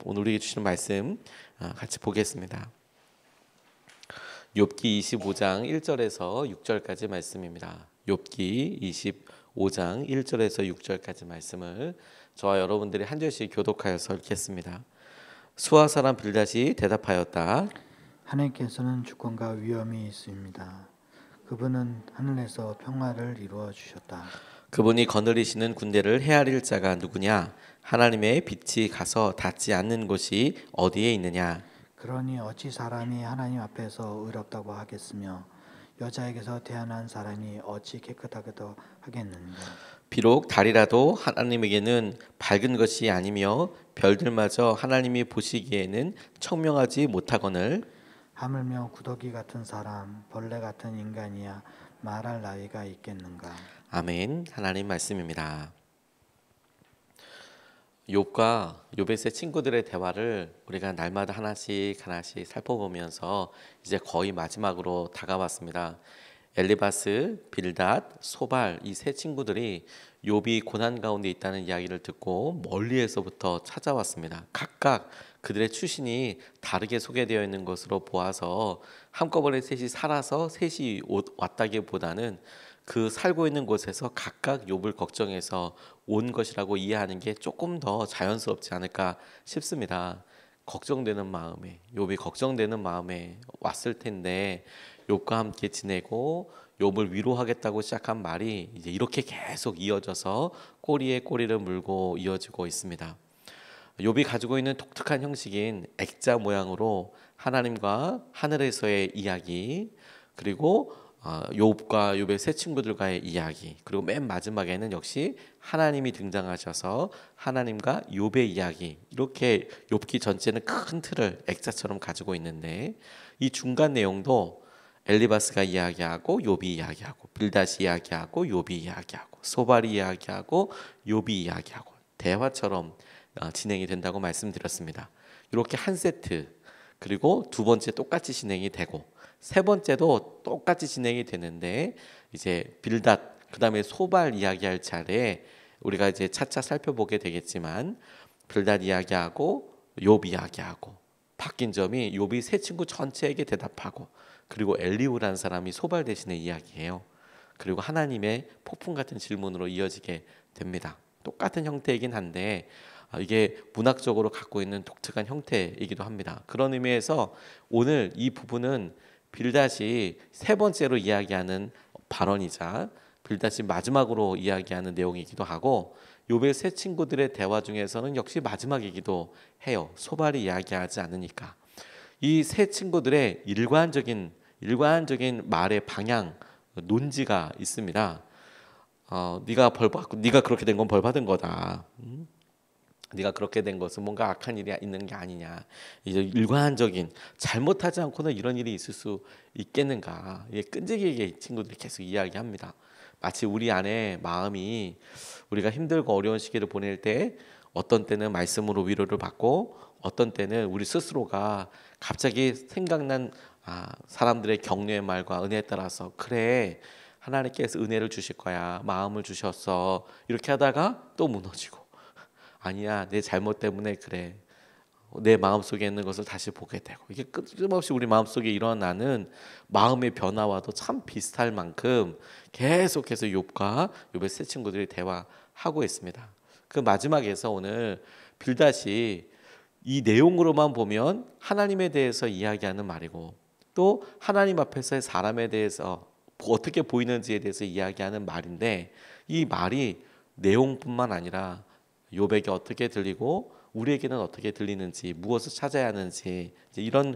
오늘 우리에게 주시는 말씀 같이 보겠습니다. 욥기 25장 1절에서 6절까지 말씀입니다. 욥기 25장 1절에서 6절까지 말씀을 저와 여러분들이 한 절씩 교독하여서 읽겠습니다. 수아 사람 빌닷이 대답하였다. 하나님께서는 주권과 위엄이 있습니다. 그분은 하늘에서 평화를 이루어 주셨다. 그분이 거느리시는 군대를 헤아릴 자가 누구냐? 하나님의 빛이 가서 닿지 않는 곳이 어디에 있느냐? 그러니 어찌 사람이 하나님 앞에서 의롭다고 하겠으며 여자에게서 태어난 사람이 어찌 깨끗하게도 하겠는가? 비록 달이라도 하나님에게는 밝은 것이 아니며 별들마저 하나님이 보시기에는 청명하지 못하거늘 하물며 구더기 같은 사람, 벌레 같은 인간이야 말할 나위가 있겠는가? 아멘. 하나님 말씀입니다. 욥과 욥의 세 친구들의 대화를 우리가 날마다 하나씩 살펴보면서 이제 거의 마지막으로 다가왔습니다. 엘리바스, 빌닷, 소발 이 세 친구들이 욥이 고난 가운데 있다는 이야기를 듣고 멀리에서부터 찾아왔습니다. 각각 그들의 출신이 다르게 소개되어 있는 것으로 보아서 한꺼번에 셋이 살아서 셋이 왔다기보다는 그 살고 있는 곳에서 각각 욥을 걱정해서 온 것이라고 이해하는 게 조금 더 자연스럽지 않을까 싶습니다. 걱정되는 마음에, 욥이 걱정되는 마음에 왔을 텐데 욥과 함께 지내고 욥을 위로하겠다고 시작한 말이 이제 이렇게 계속 이어져서 꼬리에 꼬리를 물고 이어지고 있습니다. 욥이 가지고 있는 독특한 형식인 액자 모양으로 하나님과 하늘에서의 이야기, 그리고 욥과 욥의 세 친구들과의 이야기, 그리고 맨 마지막에는 역시 하나님이 등장하셔서 하나님과 욥의 이야기, 이렇게 욥기 전체는 큰 틀을 액자처럼 가지고 있는데 이 중간 내용도 엘리바스가 이야기하고 욥이 이야기하고 빌닷이 이야기하고 욥이 이야기하고 소발이 이야기하고 욥이 이야기하고 대화처럼 진행이 된다고 말씀드렸습니다. 이렇게 한 세트, 그리고 두 번째 똑같이 진행이 되고 세 번째도 똑같이 진행이 되는데 이제 빌닷 그다음에 소발 이야기할 차례에 우리가 이제 차차 살펴보게 되겠지만 빌닷 이야기하고 욥 이야기하고 바뀐 점이 욥이 세 친구 전체에게 대답하고 그리고 엘리후라는 사람이 소발 대신에 이야기해요. 그리고 하나님의 폭풍 같은 질문으로 이어지게 됩니다. 똑같은 형태이긴 한데 이게 문학적으로 갖고 있는 독특한 형태이기도 합니다. 그런 의미에서 오늘 이 부분은 빌닷이 세 번째로 이야기하는 발언이자 빌닷이 마지막으로 이야기하는 내용이기도 하고 욥의 세 친구들의 대화 중에서는 역시 마지막이기도 해요. 소발이 이야기하지 않으니까. 이 세 친구들의 일관적인 말의 방향, 논지가 있습니다. 네가 벌 받고 네가 그렇게 된 건 벌 받은 거다. 네가 그렇게 된 것은 뭔가 악한 일이 있는 게 아니냐. 이제 일관적인 잘못하지 않고는 이런 일이 있을 수 있겠는가. 이게 끈질기게 친구들이 계속 이야기합니다. 마치 우리 안에 마음이 우리가 힘들고 어려운 시기를 보낼 때 어떤 때는 말씀으로 위로를 받고 어떤 때는 우리 스스로가 갑자기 생각난 사람들의 격려의 말과 은혜에 따라서 그래 하나님께서 은혜를 주실 거야 마음을 주셨어 이렇게 하다가 또 무너지고 아니야 내 잘못 때문에 그래 내 마음속에 있는 것을 다시 보게 되고 이게 끊임없이 우리 마음속에 일어나는 마음의 변화와도 참 비슷할 만큼 계속해서 욥과 욥의 세 친구들이 대화하고 있습니다. 그 마지막에서 오늘 빌닷이 이 내용으로만 보면 하나님에 대해서 이야기하는 말이고 또 하나님 앞에서의 사람에 대해서 어떻게 보이는지에 대해서 이야기하는 말인데 이 말이 내용뿐만 아니라 욥에게 어떻게 들리고 우리에게는 어떻게 들리는지 무엇을 찾아야 하는지 이런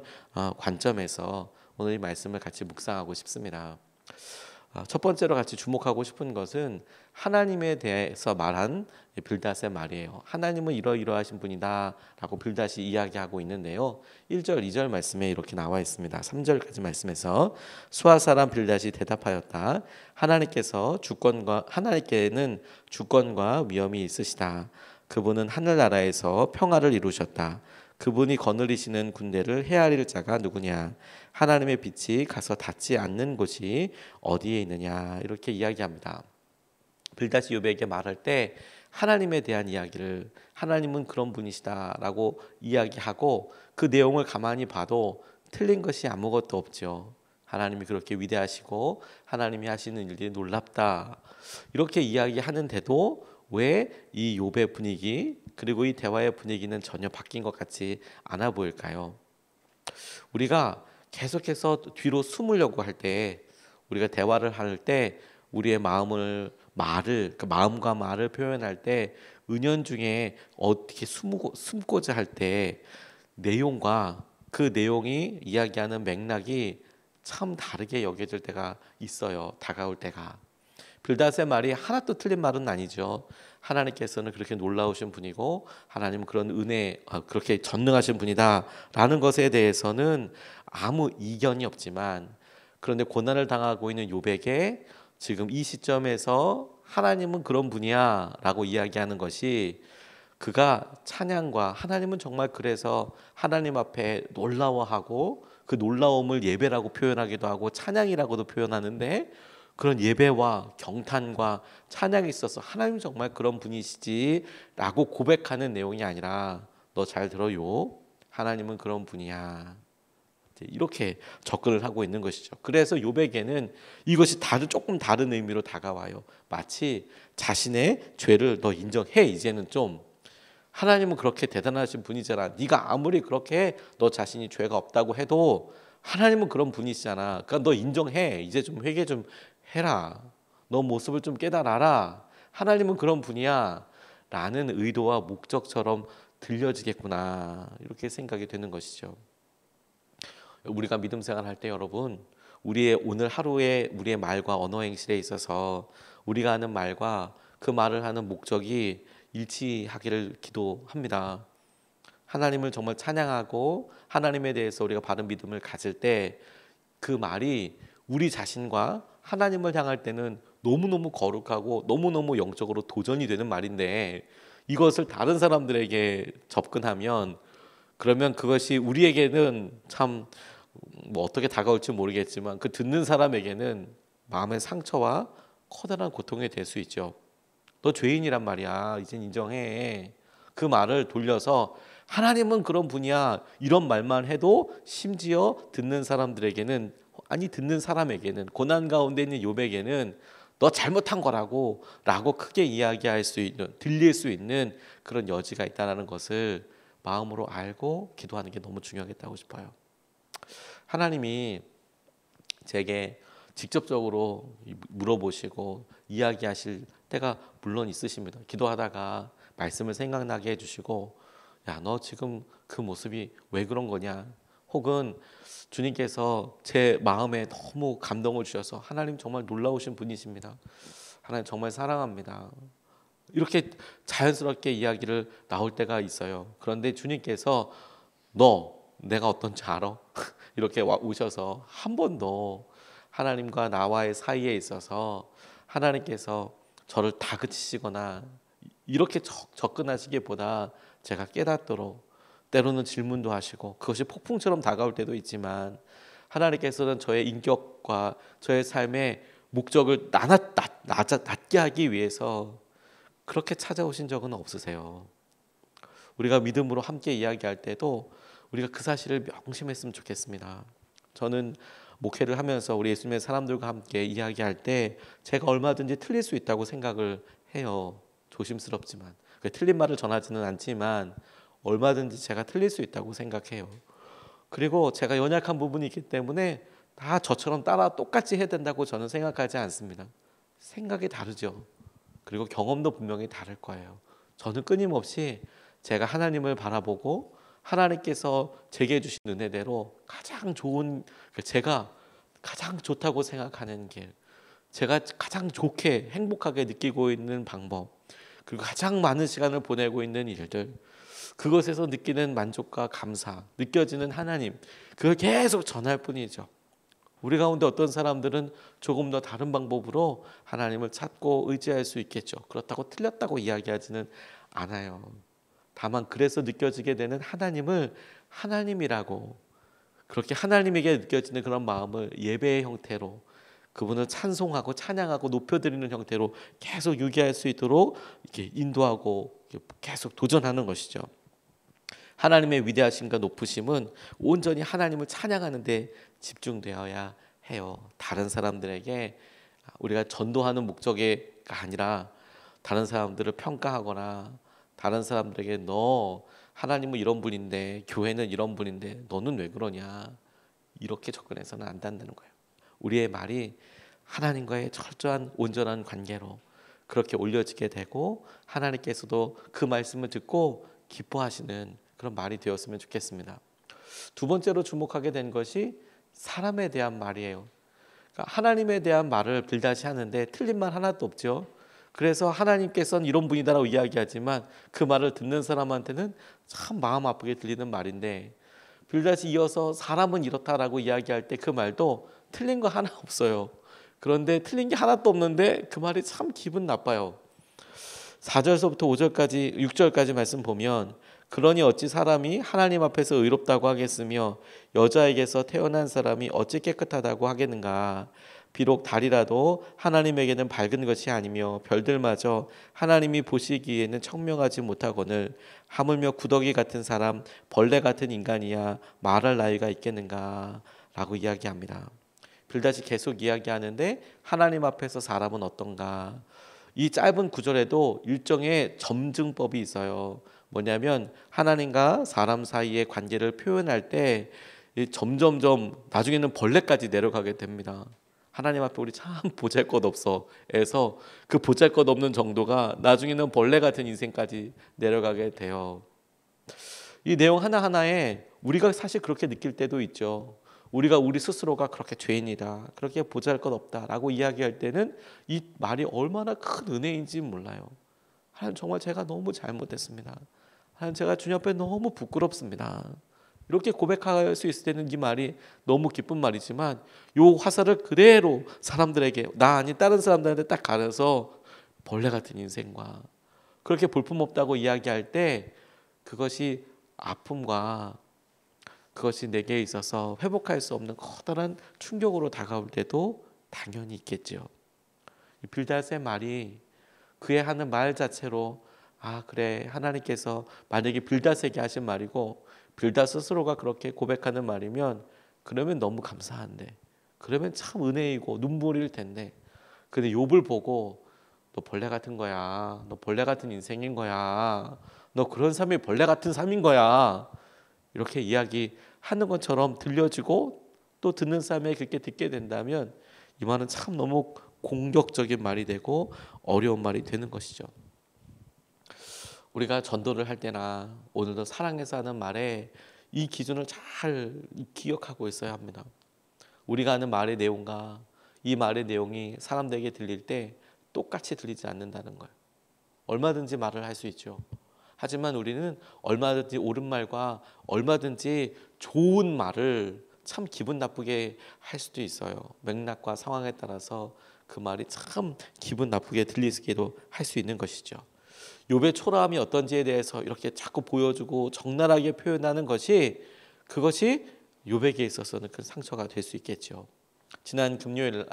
관점에서 오늘 이 말씀을 같이 묵상하고 싶습니다. 첫 번째로 같이 주목하고 싶은 것은 하나님에 대해서 말한 빌닷의 말이에요. 하나님은 이러이러하신 분이다 라고 빌닷이 이야기하고 있는데요. 1절 2절 말씀에 이렇게 나와 있습니다. 3절까지 말씀에서 수아 사람 빌닷이 대답하였다. 하나님께는 주권과 위엄이 있으시다. 그분은 하늘나라에서 평화를 이루셨다. 그분이 거느리시는 군대를 헤아릴 자가 누구냐? 하나님의 빛이 가서 닿지 않는 곳이 어디에 있느냐? 이렇게 이야기합니다. 빌닷이 욥에게 말할 때 하나님에 대한 이야기를 하나님은 그런 분이시다라고 이야기하고 그 내용을 가만히 봐도 틀린 것이 아무것도 없죠. 하나님이 그렇게 위대하시고 하나님이 하시는 일들이 놀랍다. 이렇게 이야기하는데도 왜 이 욥의 분위기 그리고 이 대화의 분위기는 전혀 바뀐 것 같지 않아 보일까요? 우리가 계속해서 뒤로 숨으려고 할 때 우리가 대화를 할 때 우리의 말을 그 마음과 말을 표현할 때 은연중에 어떻게 숨고자 할 때 내용과 그 내용이 이야기하는 맥락이 참 다르게 여겨질 때가 있어요. 다가올 때가. 빌닷의 말이 하나도 틀린 말은 아니죠. 하나님께서는 그렇게 놀라우신 분이고 하나님은 그런 그렇게 전능하신 분이다라는 것에 대해서는 아무 이견이 없지만 그런데 고난을 당하고 있는 욥에게 지금 이 시점에서 하나님은 그런 분이야라고 이야기하는 것이 그가 찬양과 하나님은 정말 그래서 하나님 앞에 놀라워하고 그 놀라움을 예배라고 표현하기도 하고 찬양이라고도 표현하는데 그런 예배와 경탄과 찬양이 있어서 하나님 정말 그런 분이시지라고 고백하는 내용이 아니라 너 잘 들어요. 하나님은 그런 분이야. 이렇게 접근을 하고 있는 것이죠. 그래서 욥에게는 이것이 조금 다른 의미로 다가와요. 마치 자신의 죄를 너 인정해. 이제는 좀 하나님은 그렇게 대단하신 분이잖아. 네가 아무리 그렇게 너 자신이 죄가 없다고 해도 하나님은 그런 분이시잖아. 그러니까 너 인정해. 이제 좀 회개 좀 해라. 너 모습을 좀 깨달아라. 하나님은 그런 분이야. 라는 의도와 목적처럼 들려지겠구나. 이렇게 생각이 되는 것이죠. 우리가 믿음 생활할 때 여러분 우리의 오늘 하루의 우리의 말과 언어 행실에 있어서 우리가 하는 말과 그 말을 하는 목적이 일치하기를 기도합니다. 하나님을 정말 찬양하고 하나님에 대해서 우리가 바른 믿음을 가질 때 그 말이 우리 자신과 하나님을 향할 때는 너무너무 거룩하고 너무너무 영적으로 도전이 되는 말인데 이것을 다른 사람들에게 접근하면 그러면 그것이 우리에게는 참 뭐 어떻게 다가올지 모르겠지만 그 듣는 사람에게는 마음의 상처와 커다란 고통이 될 수 있죠. 너 죄인이란 말이야. 이젠 인정해. 그 말을 돌려서 하나님은 그런 분이야. 이런 말만 해도 심지어 듣는 사람들에게는 듣는 사람에게는 고난 가운데 있는 욥에게는 너 잘못한 거라고 크게 이야기할 수 있는 들릴 수 있는 그런 여지가 있다는 것을 마음으로 알고 기도하는 게 너무 중요하겠다고 싶어요. 하나님이 제게 직접적으로 물어보시고 이야기하실 때가 물론 있으십니다. 기도하다가 말씀을 생각나게 해주시고 야, 너 지금 그 모습이 왜 그런 거냐? 혹은 주님께서 제 마음에 너무 감동을 주셔서 하나님 정말 놀라우신 분이십니다. 하나님 정말 사랑합니다. 이렇게 자연스럽게 이야기를 나올 때가 있어요. 그런데 주님께서 너 내가 어떤지 알아? 이렇게 오셔서 한 번도 하나님과 나와의 사이에 있어서 하나님께서 저를 다그치시거나 이렇게 접근하시기보다 제가 깨닫도록 때로는 질문도 하시고 그것이 폭풍처럼 다가올 때도 있지만 하나님께서는 저의 인격과 저의 삶의 목적을 낮게 하기 위해서 그렇게 찾아오신 적은 없으세요. 우리가 믿음으로 함께 이야기할 때도 우리가 그 사실을 명심했으면 좋겠습니다. 저는 목회를 하면서 우리 예수님의 사람들과 함께 이야기할 때 제가 얼마든지 틀릴 수 있다고 생각을 해요. 조심스럽지만 틀린 말을 전하지는 않지만 얼마든지 제가 틀릴 수 있다고 생각해요. 그리고 제가 연약한 부분이 있기 때문에 다 저처럼 따라 똑같이 해야 된다고 저는 생각하지 않습니다. 생각이 다르죠. 그리고 경험도 분명히 다를 거예요. 저는 끊임없이 제가 하나님을 바라보고 하나님께서 제게 주신 은혜대로 가장 좋은 제가 가장 좋다고 생각하는 길, 제가 가장 좋게 행복하게 느끼고 있는 방법, 그리고 가장 많은 시간을 보내고 있는 일들, 그것에서 느끼는 만족과 감사, 느껴지는 하나님, 그걸 계속 전할 뿐이죠. 우리 가운데 어떤 사람들은 조금 더 다른 방법으로 하나님을 찾고 의지할 수 있겠죠. 그렇다고 틀렸다고 이야기하지는 않아요. 다만 그래서 느껴지게 되는 하나님을 하나님이라고 그렇게 하나님에게 느껴지는 그런 마음을 예배의 형태로 그분을 찬송하고 찬양하고 높여드리는 형태로 계속 유지할 수 있도록 이렇게 인도하고 계속 도전하는 것이죠. 하나님의 위대하심과 높으심은 온전히 하나님을 찬양하는 데 집중되어야 해요. 다른 사람들에게 우리가 전도하는 목적가 아니라 다른 사람들을 평가하거나 다른 사람들에게 너 하나님은 이런 분인데 교회는 이런 분인데 너는 왜 그러냐 이렇게 접근해서는 안 된다는 거예요. 우리의 말이 하나님과의 철저한 온전한 관계로 그렇게 올려지게 되고 하나님께서도 그 말씀을 듣고 기뻐하시는 그런 말이 되었으면 좋겠습니다. 두 번째로 주목하게 된 것이 사람에 대한 말이에요. 그러니까 하나님에 대한 말을 빌닷이 하는데 틀린 말 하나도 없죠. 그래서 하나님께서는 이런 분이다라고 이야기하지만 그 말을 듣는 사람한테는 참 마음 아프게 들리는 말인데 빌닷이 이어서 사람은 이렇다라고 이야기할 때 그 말도 틀린 거 하나 없어요. 그런데 틀린 게 하나도 없는데 그 말이 참 기분 나빠요. 4절서부터 5절까지 6절까지 말씀 보면 그러니 어찌 사람이 하나님 앞에서 의롭다고 하겠으며 여자에게서 태어난 사람이 어찌 깨끗하다고 하겠는가. 비록 달이라도 하나님에게는 밝은 것이 아니며 별들마저 하나님이 보시기에는 청명하지 못하거늘 하물며 구더기 같은 사람 벌레 같은 인간이야 말할 나위가 있겠는가 라고 이야기합니다. 빌닷이 계속 이야기하는데 하나님 앞에서 사람은 어떤가. 이 짧은 구절에도 일종의 점증법이 있어요. 뭐냐면 하나님과 사람 사이의 관계를 표현할 때 점점점 나중에는 벌레까지 내려가게 됩니다. 하나님 앞에 우리 참 보잘것없어 해서 그 보잘것없는 정도가 나중에는 벌레 같은 인생까지 내려가게 돼요. 이 내용 하나하나에 우리가 사실 그렇게 느낄 때도 있죠. 우리가 우리 스스로가 그렇게 죄인이다, 그렇게 보잘것없다라고 이야기할 때는 이 말이 얼마나 큰 은혜인지 몰라요. 하나님 정말 제가 너무 잘못했습니다. 하나님 제가 주님 앞에 너무 부끄럽습니다. 이렇게 고백할 수 있을 때는 이 말이 너무 기쁜 말이지만 요 화살을 그대로 사람들에게 나 아닌 다른 사람들한테 딱 가려서 벌레 같은 인생과 그렇게 볼품없다고 이야기할 때 그것이 아픔과 그것이 내게 있어서 회복할 수 없는 커다란 충격으로 다가올 때도 당연히 있겠죠. 빌닷의 말이 그의 하는 말 자체로 아 그래 하나님께서 만약에 빌닷에게 하신 말이고 빌닷 스스로가 그렇게 고백하는 말이면 그러면 너무 감사한데 그러면 참 은혜이고 눈물일 텐데 근데 욥을 보고 너 벌레 같은 거야, 너 벌레 같은 인생인 거야, 너 그런 삶이 벌레 같은 삶인 거야 이렇게 이야기하는 것처럼 들려지고 또 듣는 사람이 그렇게 듣게 된다면 이 말은 참 너무 공격적인 말이 되고 어려운 말이 되는 것이죠. 우리가 전도를 할 때나 오늘도 사랑해서 하는 말에 이 기준을 잘 기억하고 있어야 합니다. 우리가 하는 말의 내용과 이 말의 내용이 사람들에게 들릴 때 똑같이 들리지 않는다는 거예요. 얼마든지 말을 할 수 있죠. 하지만 우리는 얼마든지 옳은 말과 얼마든지 좋은 말을 참 기분 나쁘게 할 수도 있어요. 맥락과 상황에 따라서 그 말이 참 기분 나쁘게 들리기도 할 수 있는 것이죠. 욥의 초라함이 어떤지에 대해서 이렇게 자꾸 보여주고 적나라하게 표현하는 것이 그것이 욥에게 있어서는 큰 상처가 될 수 있겠죠. 지난 금요일에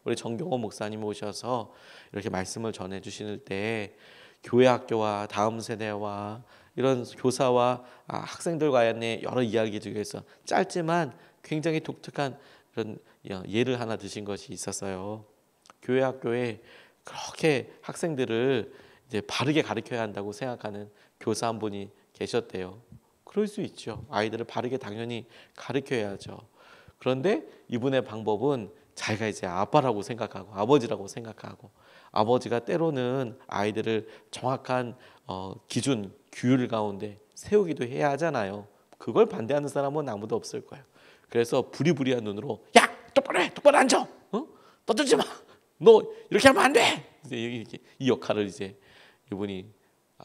우리 정경호 목사님 오셔서 이렇게 말씀을 전해 주실 때 교회 학교와 다음 세대와 이런 교사와 학생들 간의 여러 이야기 중에서 짧지만 굉장히 독특한 그런 예를 하나 드신 것이 있었어요. 교회 학교에 그렇게 학생들을 이제 바르게 가르쳐야 한다고 생각하는 교사 한 분이 계셨대요. 그럴 수 있죠. 아이들을 바르게 당연히 가르쳐야죠. 그런데 이분의 방법은 자기가 이제 아빠라고 생각하고 아버지라고 생각하고 아버지가 때로는 아이들을 정확한 기준, 규율 가운데 세우기도 해야 하잖아요. 그걸 반대하는 사람은 아무도 없을 거예요. 그래서 부리부리한 눈으로 야 똑바로 해, 똑바로 앉아, 떠들지 마, 너 이렇게 하면 안 돼. 이제 이 역할을 이제 이분이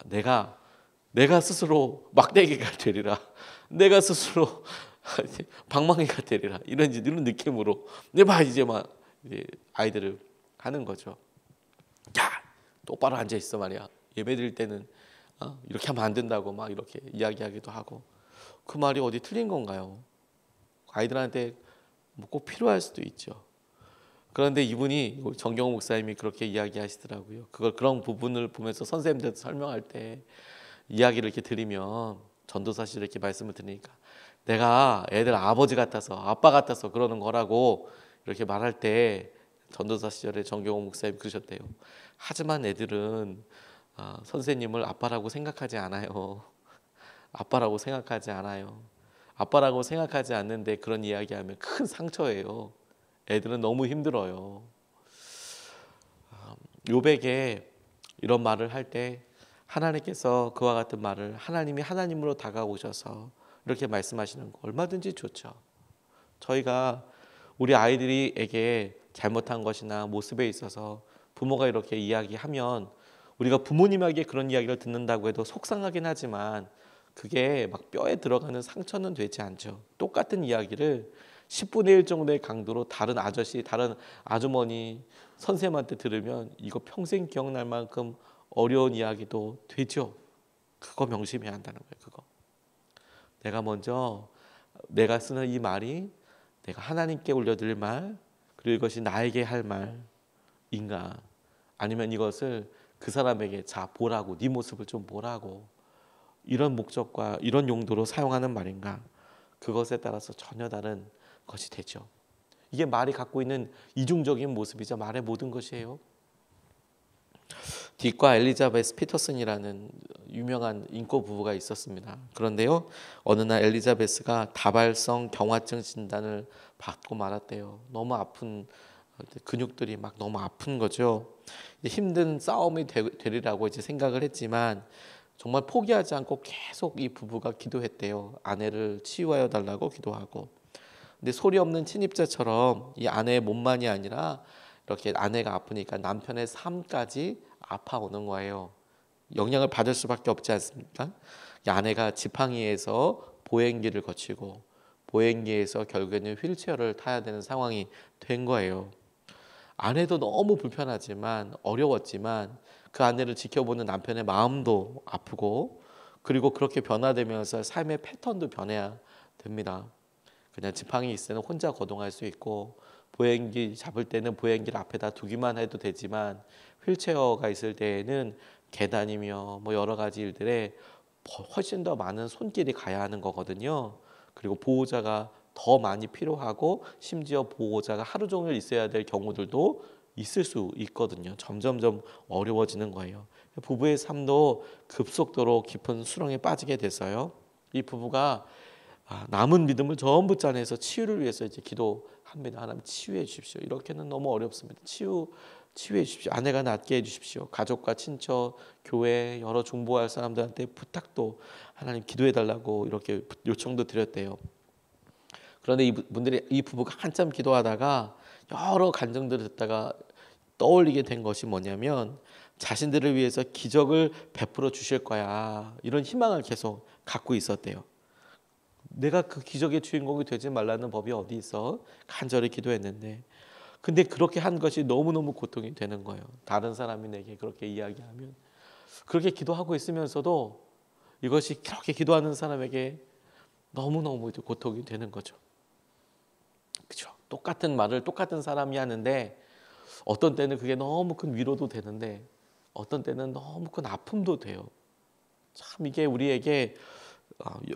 내가 스스로 막대기가 되리라, 내가 스스로 방망이가 되리라 이런 느낌으로 이제 아이들을 하는 거죠. 야 똑바로 앉아 있어 말이야. 예배 드릴 때는 이렇게 하면 안 된다고 막 이렇게 이야기하기도 하고 그 말이 어디 틀린 건가요? 아이들한테 꼭 필요할 수도 있죠. 그런데 이분이 정경호 목사님이 그렇게 이야기하시더라고요. 그걸 그런 부분을 보면서 선생님들 설명할 때 이야기를 이렇게 드리면 전도사실 이렇게 말씀을 드리니까 내가 애들 아버지 같아서 아빠 같아서 그러는 거라고 이렇게 말할 때 전도사 시절에 정경호 목사님 그러셨대요. 하지만 애들은 선생님을 아빠라고 생각하지 않아요. 아빠라고 생각하지 않아요. 아빠라고 생각하지 않는데 그런 이야기하면 큰 상처예요. 애들은 너무 힘들어요. 요백에 이런 말을 할 때 하나님께서 그와 같은 말을 하나님이 하나님으로 다가오셔서 이렇게 말씀하시는 거 얼마든지 좋죠. 저희가 우리 아이들에게 잘못한 것이나 모습에 있어서 부모가 이렇게 이야기하면 우리가 부모님에게 그런 이야기를 듣는다고 해도 속상하긴 하지만 그게 막 뼈에 들어가는 상처는 되지 않죠. 똑같은 이야기를 10분의 1 정도의 강도로 다른 아저씨, 다른 아주머니, 선생님한테 들으면 이거 평생 기억날 만큼 어려운 이야기도 되죠. 그거 명심해야 한다는 거예요. 그거. 내가 먼저 내가 쓰는 이 말이 내가 하나님께 올려드릴 말, 그리고 이것이 나에게 할 말인가, 아니면 이것을 그 사람에게 자 보라고, 네 모습을 좀 보라고, 이런 목적과 이런 용도로 사용하는 말인가, 그것에 따라서 전혀 다른 것이 되죠. 이게 말이 갖고 있는 이중적인 모습이죠. 말의 모든 것이에요. 딕과 엘리자베스 피터슨이라는 유명한 인고 부부가 있었습니다. 그런데요, 어느 날 엘리자베스가 다발성 경화증 진단을 받고 말았대요. 너무 아픈 근육들이 막 너무 아픈 거죠. 힘든 싸움이 되리라고 이제 생각을 했지만 정말 포기하지 않고 계속 이 부부가 기도했대요. 아내를 치유하여 달라고 기도하고. 근데 소리 없는 친입자처럼 이 아내의 몸만이 아니라 이렇게 아내가 아프니까 남편의 삶까지 아파오는 거예요. 영향을 받을 수밖에 없지 않습니까? 이 아내가 지팡이에서 보행기를 거치고 보행기에서 결국에는 휠체어를 타야 되는 상황이 된 거예요. 아내도 너무 불편하지만 어려웠지만 그 아내를 지켜보는 남편의 마음도 아프고, 그리고 그렇게 변화되면서 삶의 패턴도 변해야 됩니다. 그냥 지팡이 있을 때는 혼자 거동할 수 있고 보행기 잡을 때는 보행기를 앞에다 두기만 해도 되지만 휠체어가 있을 때에는 계단이며 뭐 여러 가지 일들에 훨씬 더 많은 손길이 가야 하는 거거든요. 그리고 보호자가 더 많이 필요하고 심지어 보호자가 하루 종일 있어야 될 경우들도 있을 수 있거든요. 점점점 어려워지는 거예요. 부부의 삶도 급속도로 깊은 수렁에 빠지게 됐어요. 이 부부가 남은 믿음을 전부 짜내서 치유를 위해서 이제 기도합니다. 하나님 치유해 주십시오. 이렇게는 너무 어렵습니다. 치유해 주십시오. 아내가 낫게 해 주십시오. 가족과 친척, 교회, 여러 중보할 사람들한테 부탁도 하나님 기도해 달라고 이렇게 요청도 드렸대요. 그런데 이 부부가 한참 기도하다가 여러 간증들을 듣다가 떠올리게 된 것이 뭐냐면 자신들을 위해서 기적을 베풀어 주실 거야, 이런 희망을 계속 갖고 있었대요. 내가 그 기적의 주인공이 되지 말라는 법이 어디 있어? 간절히 기도했는데, 근데 그렇게 한 것이 너무너무 고통이 되는 거예요. 다른 사람이 내게 그렇게 이야기하면, 그렇게 기도하고 있으면서도 이것이 그렇게 기도하는 사람에게 너무너무 고통이 되는 거죠. 그렇죠? 똑같은 말을 똑같은 사람이 하는데 어떤 때는 그게 너무 큰 위로도 되는데 어떤 때는 너무 큰 아픔도 돼요. 참 이게 우리에게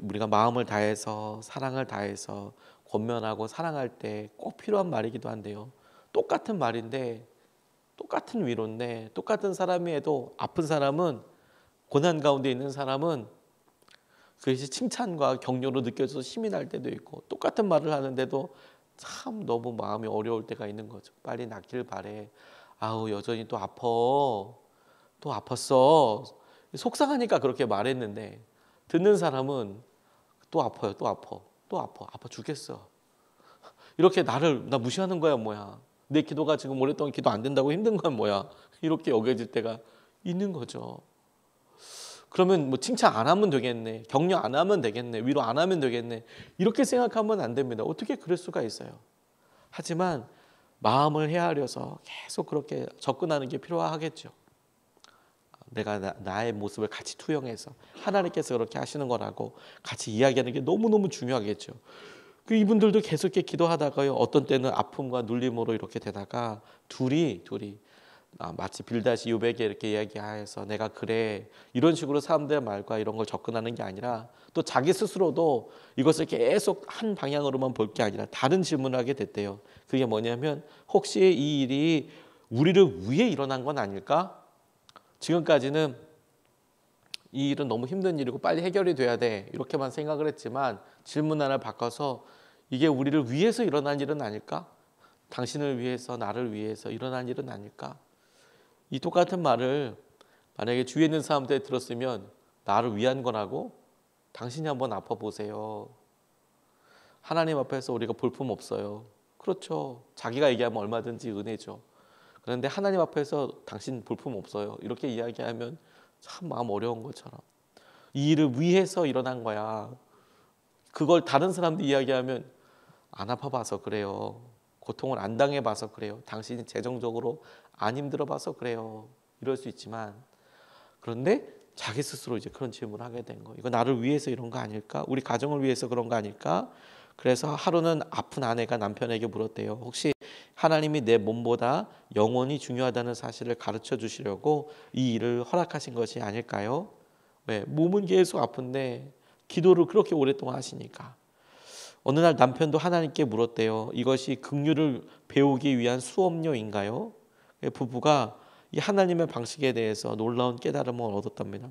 우리가 마음을 다해서 사랑을 다해서 권면하고 사랑할 때 꼭 필요한 말이기도 한데요. 똑같은 말인데 똑같은 위로인데 똑같은 사람이 해도 아픈 사람은, 고난 가운데 있는 사람은 그것이 칭찬과 격려로 느껴져서 힘이 날 때도 있고, 똑같은 말을 하는데도 참 너무 마음이 어려울 때가 있는 거죠. 빨리 낫길 바래. 아우 여전히 또 아파. 또 아팠어. 속상하니까 그렇게 말했는데 듣는 사람은 또 아파요. 또 아파. 또 아파. 아파 죽겠어. 이렇게 나 무시하는 거야 뭐야. 내 기도가 지금 오랫동안 기도 안 된다고 힘든 건 뭐야. 이렇게 여겨질 때가 있는 거죠. 그러면 뭐 칭찬 안 하면 되겠네, 격려 안 하면 되겠네, 위로 안 하면 되겠네, 이렇게 생각하면 안 됩니다. 어떻게 그럴 수가 있어요. 하지만 마음을 헤아려서 계속 그렇게 접근하는 게 필요하겠죠. 내가 나의 모습을 같이 투영해서 하나님께서 그렇게 하시는 거라고 같이 이야기하는 게 너무너무 중요하겠죠. 그 이분들도 계속 이렇게 기도하다가요, 어떤 때는 아픔과 눌림으로 이렇게 되다가 둘이 마치 빌닷이 욥에게 이렇게 이야기해서 내가 그래 이런 식으로 사람들의 말과 이런 걸 접근하는 게 아니라 또 자기 스스로도 이것을 계속 한 방향으로만 볼 게 아니라 다른 질문을 하게 됐대요. 그게 뭐냐면 혹시 이 일이 우리를 위해 일어난 건 아닐까? 지금까지는 이 일은 너무 힘든 일이고 빨리 해결이 돼야 돼 이렇게만 생각을 했지만 질문 하나를 바꿔서 이게 우리를 위해서 일어난 일은 아닐까? 당신을 위해서 나를 위해서 일어난 일은 아닐까? 이 똑같은 말을 만약에 주위에 있는 사람들이 들었으면 나를 위한 거라고? 당신이 한번 아파보세요. 하나님 앞에서 우리가 볼품 없어요. 그렇죠. 자기가 얘기하면 얼마든지 은혜죠. 그런데 하나님 앞에서 당신 볼품 없어요. 이렇게 이야기하면 참 마음 어려운 것처럼 이 일을 위해서 일어난 거야. 그걸 다른 사람들 이야기하면 안 아파봐서 그래요. 고통을 안 당해봐서 그래요. 당신이 재정적으로 안 힘들어봐서 그래요. 이럴 수 있지만 그런데 자기 스스로 이제 그런 질문을 하게 된 거예요. 이거 나를 위해서 이런 거 아닐까? 우리 가정을 위해서 그런 거 아닐까? 그래서 하루는 아픈 아내가 남편에게 물었대요. 혹시 하나님이 내 몸보다 영혼이 중요하다는 사실을 가르쳐 주시려고 이 일을 허락하신 것이 아닐까요? 왜? 몸은 계속 아픈데 기도를 그렇게 오랫동안 하시니까. 어느 날 남편도 하나님께 물었대요. 이것이 긍휼을 배우기 위한 수업료인가요? 부부가 이 하나님의 방식에 대해서 놀라운 깨달음을 얻었답니다.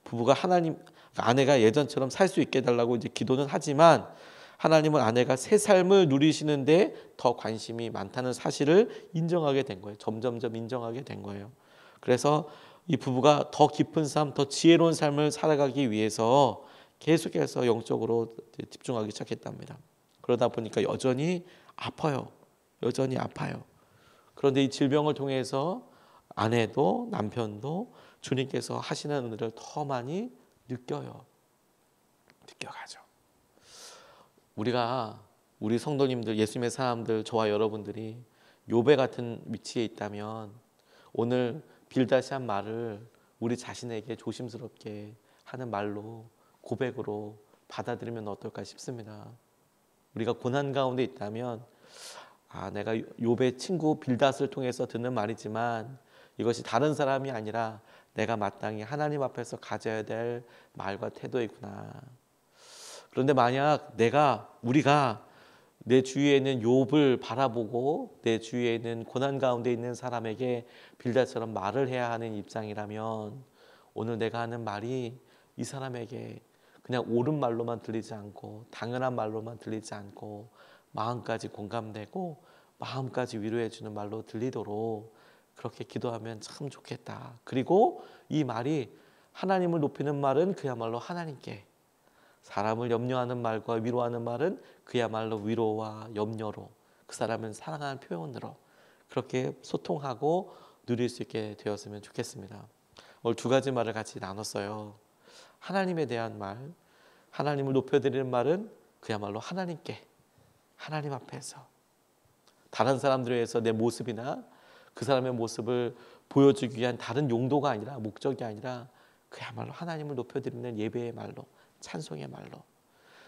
부부가 아내가 예전처럼 살 수 있게 해달라고 이제 기도는 하지만 하나님은 아내가 새 삶을 누리시는데 더 관심이 많다는 사실을 인정하게 된 거예요. 점점점 인정하게 된 거예요. 그래서 이 부부가 더 깊은 삶, 더 지혜로운 삶을 살아가기 위해서 계속해서 영적으로 집중하기 시작했답니다. 그러다 보니까 여전히 아파요. 여전히 아파요. 그런데 이 질병을 통해서 아내도 남편도 주님께서 하시는 은혜를 더 많이 느껴가죠. 우리 성도님들, 예수님의 사람들, 저와 여러분들이 욥의 같은 위치에 있다면 오늘 빌닷이 한 말을 우리 자신에게 조심스럽게 하는 말로 고백으로 받아들이면 어떨까 싶습니다. 우리가 고난 가운데 있다면 내가 욥의 친구 빌닷을 통해서 듣는 말이지만 이것이 다른 사람이 아니라 내가 마땅히 하나님 앞에서 가져야 될 말과 태도이구나. 그런데 만약 우리가 내 주위에 있는 욥을 바라보고 내 주위에 있는 고난 가운데 있는 사람에게 빌닷처럼 말을 해야 하는 입장이라면 오늘 내가 하는 말이 이 사람에게 그냥 옳은 말로만 들리지 않고 당연한 말로만 들리지 않고 마음까지 공감되고 마음까지 위로해 주는 말로 들리도록 그렇게 기도하면 참 좋겠다. 그리고 이 말이 하나님을 높이는 말은 그야말로 하나님께, 사람을 염려하는 말과 위로하는 말은 그야말로 위로와 염려로, 그 사람을 사랑하는 표현으로 그렇게 소통하고 누릴 수 있게 되었으면 좋겠습니다. 오늘 두 가지 말을 같이 나눴어요. 하나님에 대한 말, 하나님을 높여드리는 말은 그야말로 하나님께, 하나님 앞에서 다른 사람들에 의해서 내 모습이나 그 사람의 모습을 보여주기 위한 다른 용도가 아니라, 목적이 아니라 그야말로 하나님을 높여드리는 예배의 말로, 찬송의 말로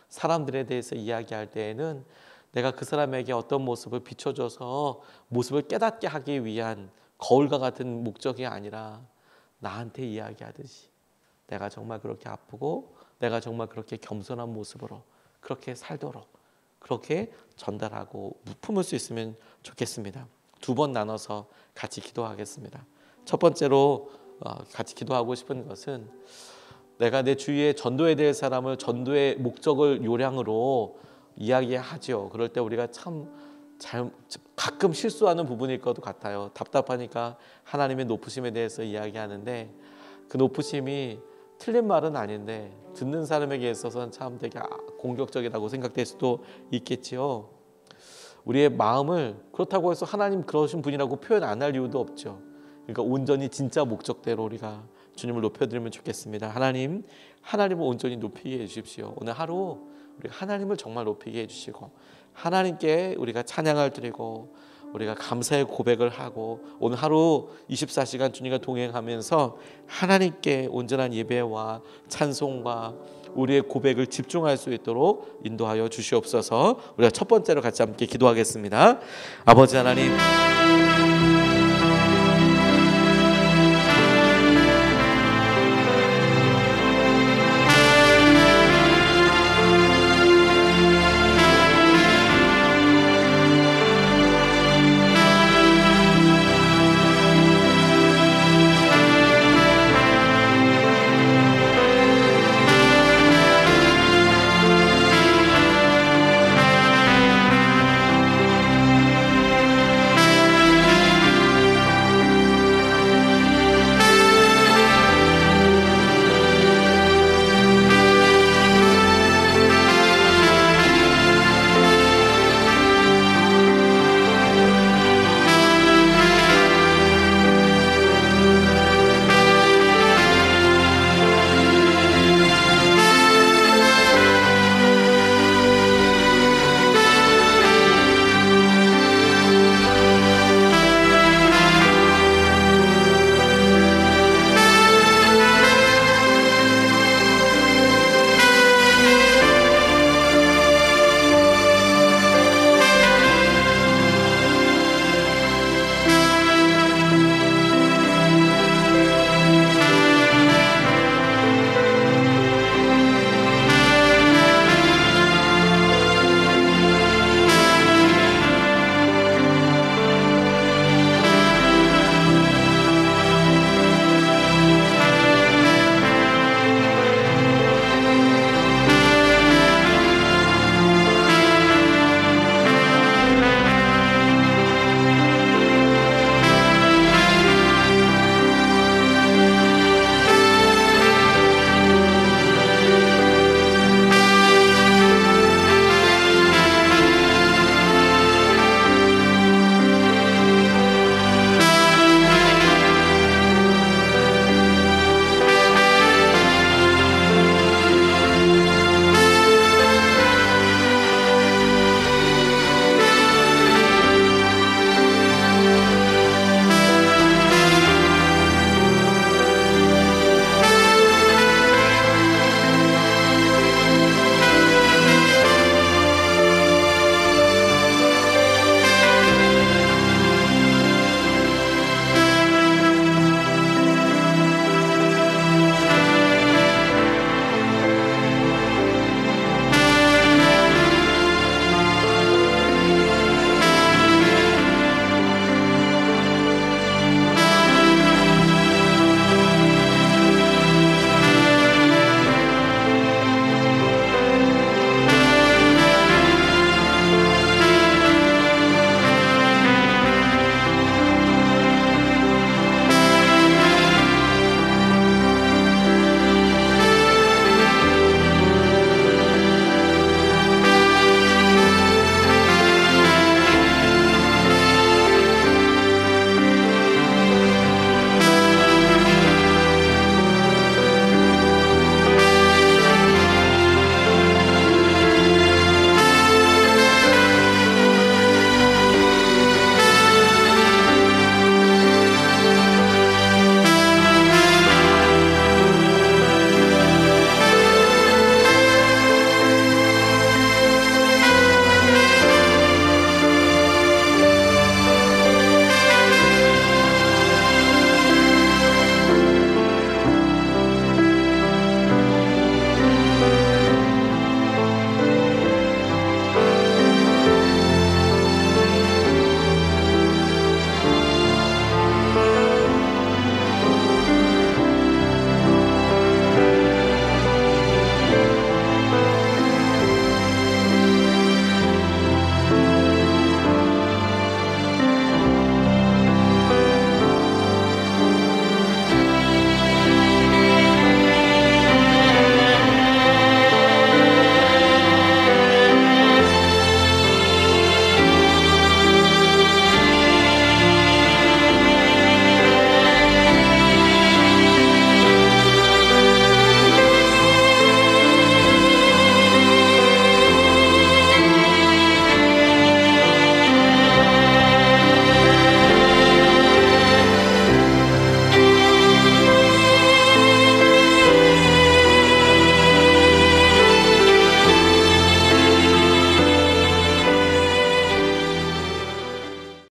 사람들에 대해서 이야기할 때에는 내가 그 사람에게 어떤 모습을 비춰줘서 모습을 깨닫게 하기 위한 거울과 같은 목적이 아니라 나한테 이야기하듯이 내가 정말 그렇게 아프고 내가 정말 그렇게 겸손한 모습으로 그렇게 살도록 그렇게 전달하고 품을 수 있으면 좋겠습니다. 두 번 나눠서 같이 기도하겠습니다. 첫 번째로 같이 기도하고 싶은 것은 내가 내 주위에 전도해야 될 사람을 전도의 목적을 요량으로 이야기하죠. 그럴 때 우리가 가끔 실수하는 부분일 것도 같아요. 답답하니까 하나님의 높으심에 대해서 이야기하는데 그 높으심이 틀린 말은 아닌데 듣는 사람에게 있어서는 참 되게 공격적이라고 생각될 수도 있겠지요. 우리의 마음을 그렇다고 해서 하나님 그러신 분이라고 표현 안 할 이유도 없죠. 그러니까 온전히 진짜 목적대로 우리가 주님을 높여드리면 좋겠습니다. 하나님을 온전히 높이게 해주십시오. 오늘 하루 우리가 하나님을 정말 높이게 해주시고 하나님께 우리가 찬양을 드리고 우리가 감사의 고백을 하고 오늘 하루 24시간 주님과 동행하면서 하나님께 온전한 예배와 찬송과 우리의 고백을 집중할 수 있도록 인도하여 주시옵소서. 우리가 첫 번째로 같이 함께 기도하겠습니다. 아버지 하나님,